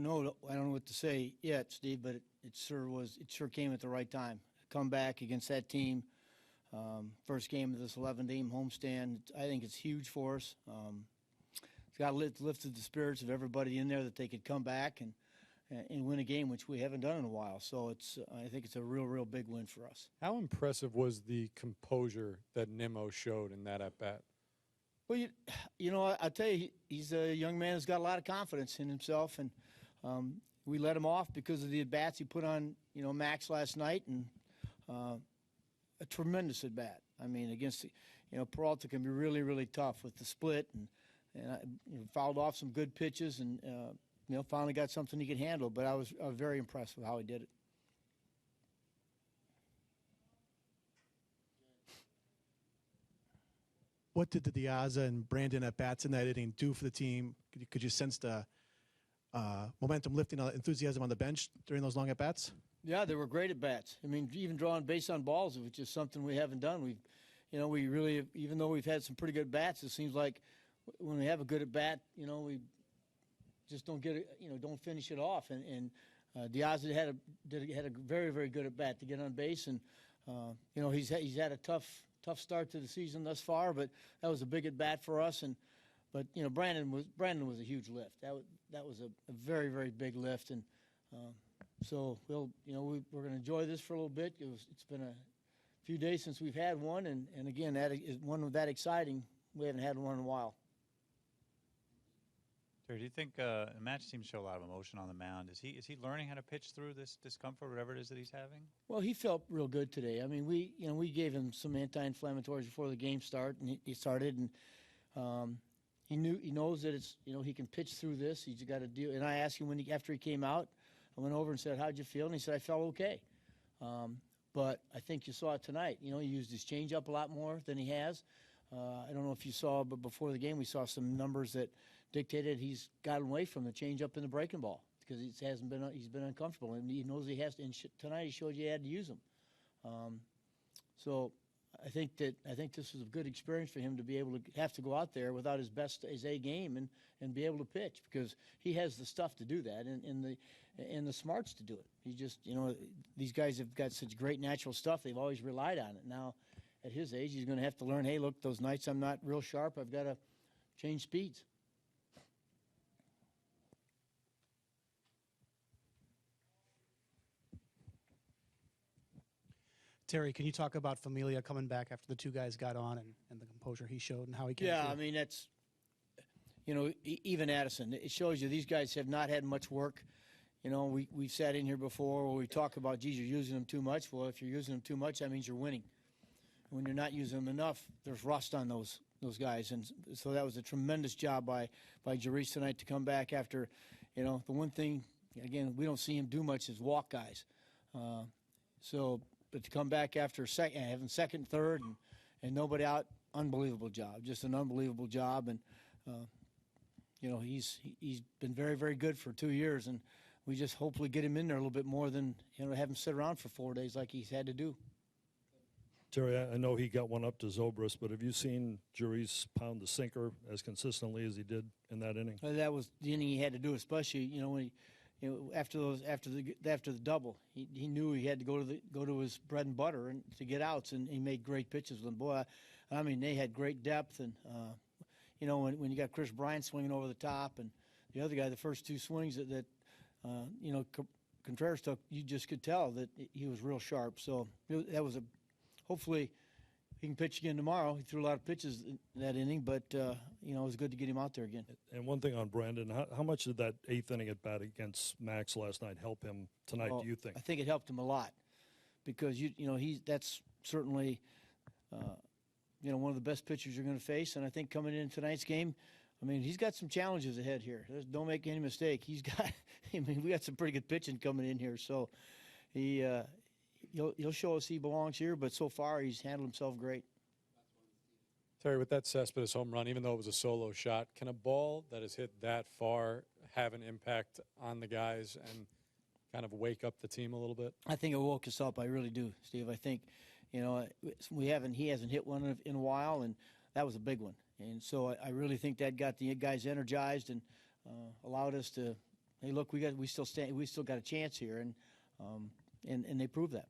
know. I don't know what to say yet, Steve, but it sure came at the right time. Come back against that team, first game of this 11-game homestand. I think it's huge for us. It's got lifted the spirits of everybody in there that they could come back and win a game, which we haven't done in a while. So I think it's a real big win for us. How impressive was the composure that Nimmo showed in that at-bat? Well, you know, I'll tell you, he's a young man who's got a lot of confidence in himself, and we let him off because of the at-bats he put on, Max last night, and a tremendous at-bat. I mean, against, Peralta can be really tough with the split, and fouled off some good pitches, and, finally got something he could handle. But I was very impressed with how he did it. What did the Diaza and Brandon at-bats in that inning do for the team? Could you sense the momentum lifting, enthusiasm on the bench during those long at-bats? Yeah, they were great at-bats. I mean, even drawing base on balls, it was just something we haven't done. We really, even though we've had some pretty good bats, it seems like when we have a good at-bat, we just don't get it, don't finish it off. And Diaza had a very good at-bat to get on base, and he's had a tough start to the season thus far, but that was a big at bat for us. But Brandon was a huge lift. That was a very big lift, and so we're going to enjoy this for a little bit. It's been a few days since we've had one, and again, that is one that exciting. We haven't had one in a while. Terry, do you think Matt seems to show a lot of emotion on the mound? Is he learning how to pitch through this discomfort, whatever it is that he's having? Well, he felt real good today. I mean, we gave him some anti-inflammatories before the game started, and he started, and he knows that it's he can pitch through this. He's got to deal. And I asked him after he came out, I went over and said, "How'd you feel?" And he said, "I felt okay." But I think you saw it tonight. He used his changeup a lot more than he has. I don't know if you saw, but before the game we saw some numbers that dictated he's gotten away from the changeup and the breaking ball because he's been uncomfortable, and he knows he has to. And tonight he showed you had to use them. So I think this was a good experience for him to be able to have to go out there without his A game and be able to pitch, because he has the stuff to do that and the smarts to do it. He just these guys have got such great natural stuff. They've always relied on it. Now at his age, he's going to have to learn. Hey, look, those nights I'm not real sharp, I've got to change speeds. Terry, can you talk about Familia coming back after the two guys got on and the composure he showed and how he came through? I mean, that's, even Addison, it shows you these guys have not had much work. We've sat in here before where we talk about, geez, you're using them too much. Well, if you're using them too much, that means you're winning. When you're not using them enough, there's rust on those guys. And so that was a tremendous job by Jarice tonight to come back after, the one thing, again, we don't see him do much is walk guys. But to come back after having second, third, and nobody out, unbelievable job. Just an unbelievable job. And, he's been very good for 2 years. And we just hopefully get him in there a little bit more than, have him sit around for 4 days like he's had to do. Terry, I know he got one up to Zobrist, but have you seen Jarice pound the sinker as consistently as he did in that inning? That was the inning he had to do, especially, when after the double, he knew he had to go to his bread and butter and to get outs, and he made great pitches with them. Boy, I mean, they had great depth, and when you got Chris Bryant swinging over the top, and the other guy, the first two swings that Contreras took, you just could tell that he was real sharp. So that was hopefully he can pitch again tomorrow. He threw a lot of pitches in that inning, but it was good to get him out there again. And one thing on Brandon, how much did that eighth inning at bat against Max last night help him tonight? Do you think? I think it helped him a lot, because that's certainly one of the best pitchers you're going to face. And I think coming in tonight's game, I mean, he's got some challenges ahead here. Don't make any mistake. We got some pretty good pitching coming in here, so he'll show us he belongs here. But so far, he's handled himself great. Terry, with that Cespedes home run, even though it was a solo shot, can a ball that is hit that far have an impact on the guys and kind of wake up the team a little bit? I think it woke us up. I really do, Steve. I think, he hasn't hit one in a while, and that was a big one. And so I really think that got the guys energized and allowed us to hey, look, we still got a chance here, and they proved that.